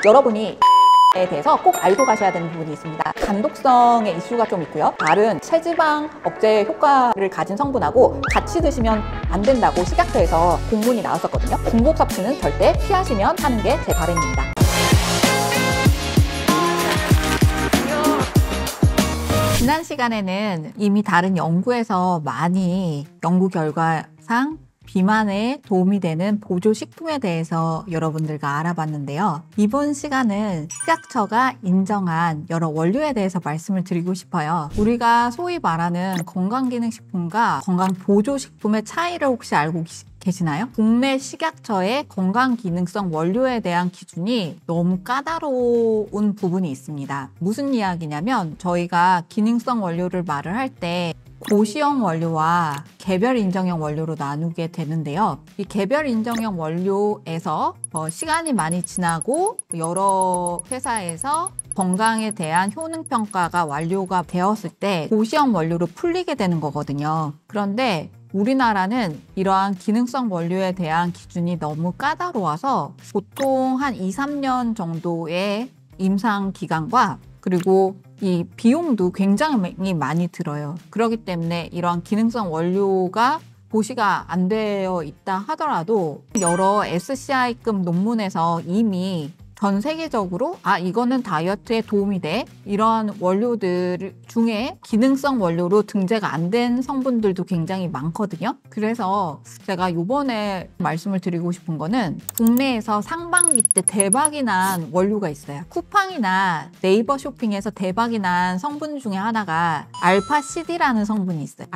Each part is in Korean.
여러분이 에 대해서 꼭 알고 가셔야 되는 부분이 있습니다. 간독성의 이슈가 좀 있고요. 다른 체지방 억제 효과를 가진 성분하고 같이 드시면 안 된다고 식약처에서 공문이 나왔었거든요. 중복 섭취는 절대 피하시면 하는 게 제 바람입니다. 지난 시간에는 이미 다른 연구에서 많이 연구 결과상 비만에 도움이 되는 보조식품에 대해서 여러분들과 알아봤는데요. 이번 시간은 식약처가 인정한 여러 원료에 대해서 말씀을 드리고 싶어요. 우리가 소위 말하는 건강기능식품과 건강보조식품의 차이를 혹시 알고 계시나요? 국내 식약처의 건강기능성 원료에 대한 기준이 너무 까다로운 부분이 있습니다. 무슨 이야기냐면 저희가 기능성 원료를 말을 할 때 고시형 원료와 개별 인정형 원료로 나누게 되는데요. 이 개별 인정형 원료에서 시간이 많이 지나고 여러 회사에서 건강에 대한 효능평가가 완료가 되었을 때 고시형 원료로 풀리게 되는 거거든요. 그런데 우리나라는 이러한 기능성 원료에 대한 기준이 너무 까다로워서 보통 한 2, 3년 정도의 임상 기간과 그리고 이 비용도 굉장히 많이 들어요. 그렇기 때문에 이러한 기능성 원료가 고시가 안 되어 있다 하더라도 여러 SCI급 논문에서 이미 전 세계적으로 이거는 다이어트에 도움이 돼 이러한 원료들 중에 기능성 원료로 등재가 안 된 성분들도 굉장히 많거든요. 그래서 제가 이번에 말씀을 드리고 싶은 거는 국내에서 상반기 때 대박이 난 원료가 있어요. 쿠팡이나 네이버 쇼핑에서 대박이 난 성분 중에 하나가 알파CD라는 성분이 있어요.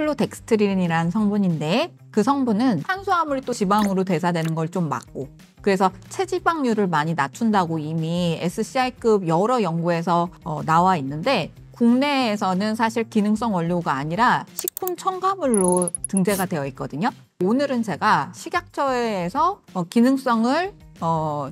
알파시클로덱스트린이라는 성분인데 그 성분은 탄수화물이 또 지방으로 대사되는 걸 좀 막고 그래서 체지방률을 많이 낮춘다고 이미 SCI급 여러 연구에서 나와 있는데 국내에서는 사실 기능성 원료가 아니라 식품 첨가물로 등재가 되어 있거든요. 오늘은 제가 식약처에서 기능성을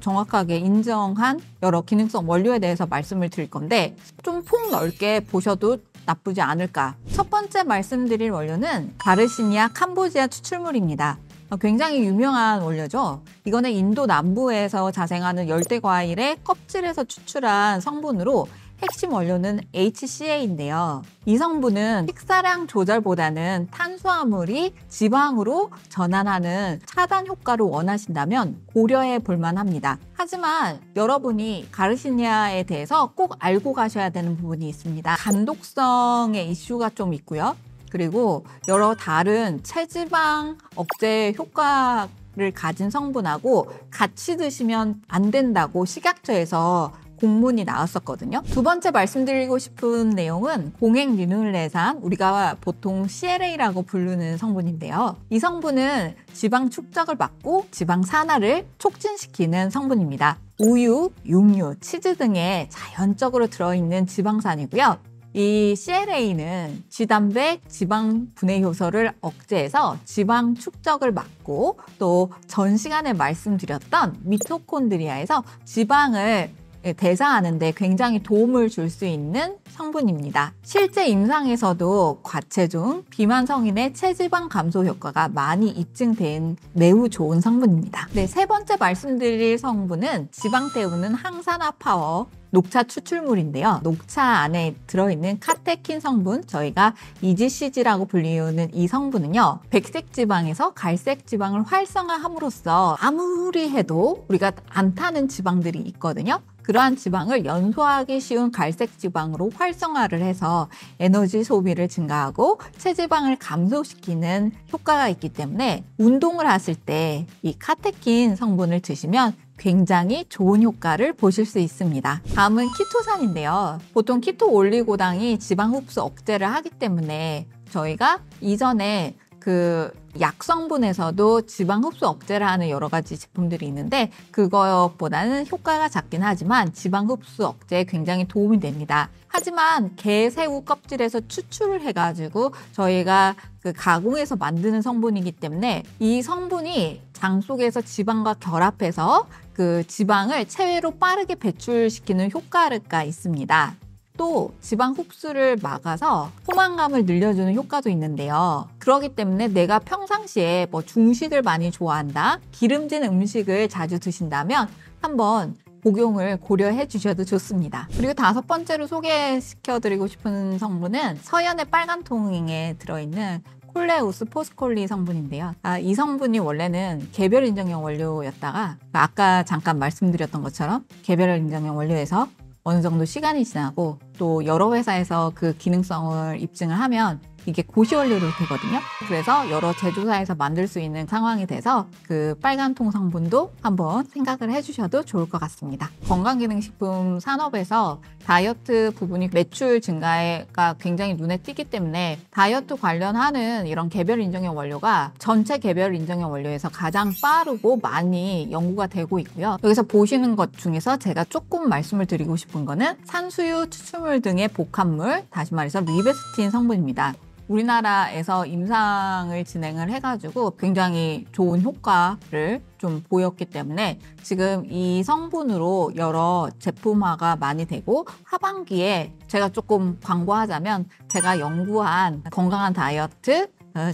정확하게 인정한 여러 기능성 원료에 대해서 말씀을 드릴 건데 좀 폭넓게 보셔도 나쁘지 않을까. 첫 번째 말씀드릴 원료는 가르시니아 캄보지아 추출물입니다. 굉장히 유명한 원료죠. 이거는 인도 남부에서 자생하는 열대과일의 껍질에서 추출한 성분으로 핵심 원료는 HCA인데요. 이 성분은 식사량 조절보다는 탄수화물이 지방으로 전환하는 차단 효과를 원하신다면 고려해 볼 만합니다. 하지만 여러분이 가르시니아에 대해서 꼭 알고 가셔야 되는 부분이 있습니다. 간독성의 이슈가 좀 있고요. 그리고 여러 다른 체지방 억제 효과를 가진 성분하고 같이 드시면 안 된다고 식약처에서 공문이 나왔었거든요. 두 번째 말씀드리고 싶은 내용은 공액리놀레산, 우리가 보통 CLA라고 부르는 성분인데요. 이 성분은 지방 축적을 막고 지방 산화를 촉진시키는 성분입니다. 우유, 육류, 치즈 등에 자연적으로 들어있는 지방산이고요. 이 CLA는 지단백 지방 분해 효소를 억제해서 지방 축적을 막고 또 전 시간에 말씀드렸던 미토콘드리아에서 지방을 대사하는 데 굉장히 도움을 줄 수 있는 성분입니다. 실제 임상에서도 과체중, 비만 성인의 체지방 감소 효과가 많이 입증된 매우 좋은 성분입니다. 네, 세 번째 말씀드릴 성분은 지방 태우는 항산화 파워 녹차 추출물인데요. 녹차 안에 들어있는 카테킨 성분, 저희가 EGCG라고 불리우는 이 성분은요. 백색 지방에서 갈색 지방을 활성화함으로써 아무리 해도 우리가 안 타는 지방들이 있거든요. 그러한 지방을 연소하기 쉬운 갈색 지방으로 활성화를 해서 에너지 소비를 증가하고 체지방을 감소시키는 효과가 있기 때문에 운동을 하실 때 이 카테킨 성분을 드시면 굉장히 좋은 효과를 보실 수 있습니다. 다음은 키토산인데요. 보통 키토 올리고당이 지방 흡수 억제를 하기 때문에 저희가 이전에 그 약성분에서도 지방 흡수 억제를 하는 여러 가지 제품들이 있는데 그것보다는 효과가 작긴 하지만 지방 흡수 억제에 굉장히 도움이 됩니다. 하지만 게, 새우 껍질에서 추출을 해가지고 저희가 그 가공해서 만드는 성분이기 때문에 이 성분이 장 속에서 지방과 결합해서 그 지방을 체외로 빠르게 배출시키는 효과가 있습니다. 또 지방 흡수를 막아서 포만감을 늘려주는 효과도 있는데요. 그렇기 때문에 내가 평상시에 뭐 중식을 많이 좋아한다, 기름진 음식을 자주 드신다면 한번 복용을 고려해 주셔도 좋습니다. 그리고 5번째로 소개시켜드리고 싶은 성분은 서연의 빨간 통에 들어있는 콜레우스 포스콜리 성분인데요. 이 성분이 원래는 개별 인정형 원료였다가 아까 잠깐 말씀드렸던 것처럼 개별 인정형 원료에서 어느 정도 시간이 지나고 또 여러 회사에서 그 기능성을 입증을 하면 이게 고시원료로 되거든요. 그래서 여러 제조사에서 만들 수 있는 상황이 돼서 그 빨간통 성분도 한번 생각을 해주셔도 좋을 것 같습니다. 건강기능식품 산업에서 다이어트 부분이 매출 증가가 굉장히 눈에 띄기 때문에 다이어트 관련하는 이런 개별 인정형 원료가 전체 개별 인정형 원료에서 가장 빠르고 많이 연구가 되고 있고요. 여기서 보시는 것 중에서 제가 조금 말씀을 드리고 싶은 거는 산수유, 추출물 등의 복합물, 다시 말해서 리베스틴 성분입니다. 우리나라에서 임상을 진행을 해가지고 굉장히 좋은 효과를 좀 보였기 때문에 지금 이 성분으로 여러 제품화가 많이 되고 하반기에 제가 조금 광고하자면 제가 연구한 건강한 다이어트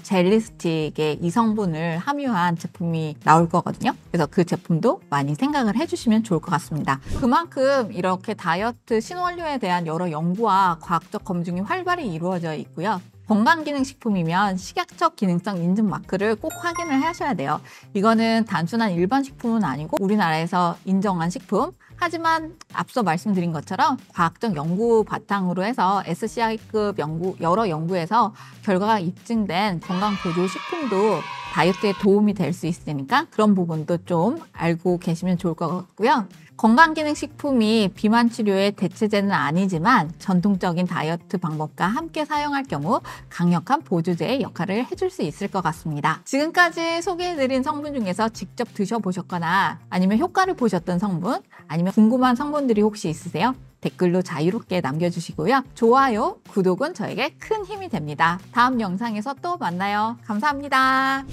젤리 스틱에 이 성분을 함유한 제품이 나올 거거든요. 그래서 그 제품도 많이 생각을 해주시면 좋을 것 같습니다. 그만큼 이렇게 다이어트 신원료에 대한 여러 연구와 과학적 검증이 활발히 이루어져 있고요. 건강기능식품이면 식약처 기능성 인증 마크를 꼭 확인을 하셔야 돼요. 이거는 단순한 일반 식품은 아니고 우리나라에서 인정한 식품, 하지만 앞서 말씀드린 것처럼 과학적 연구 바탕으로 해서 SCI급 여러 연구에서 결과가 입증된 건강보조식품도 다이어트에 도움이 될 수 있으니까 그런 부분도 좀 알고 계시면 좋을 것 같고요. 건강기능식품이 비만 치료의 대체제는 아니지만 전통적인 다이어트 방법과 함께 사용할 경우 강력한 보조제의 역할을 해줄 수 있을 것 같습니다. 지금까지 소개해드린 성분 중에서 직접 드셔보셨거나 아니면 효과를 보셨던 성분, 아니면 궁금한 성분들이 혹시 있으세요? 댓글로 자유롭게 남겨주시고요. 좋아요, 구독은 저에게 큰 힘이 됩니다. 다음 영상에서 또 만나요. 감사합니다.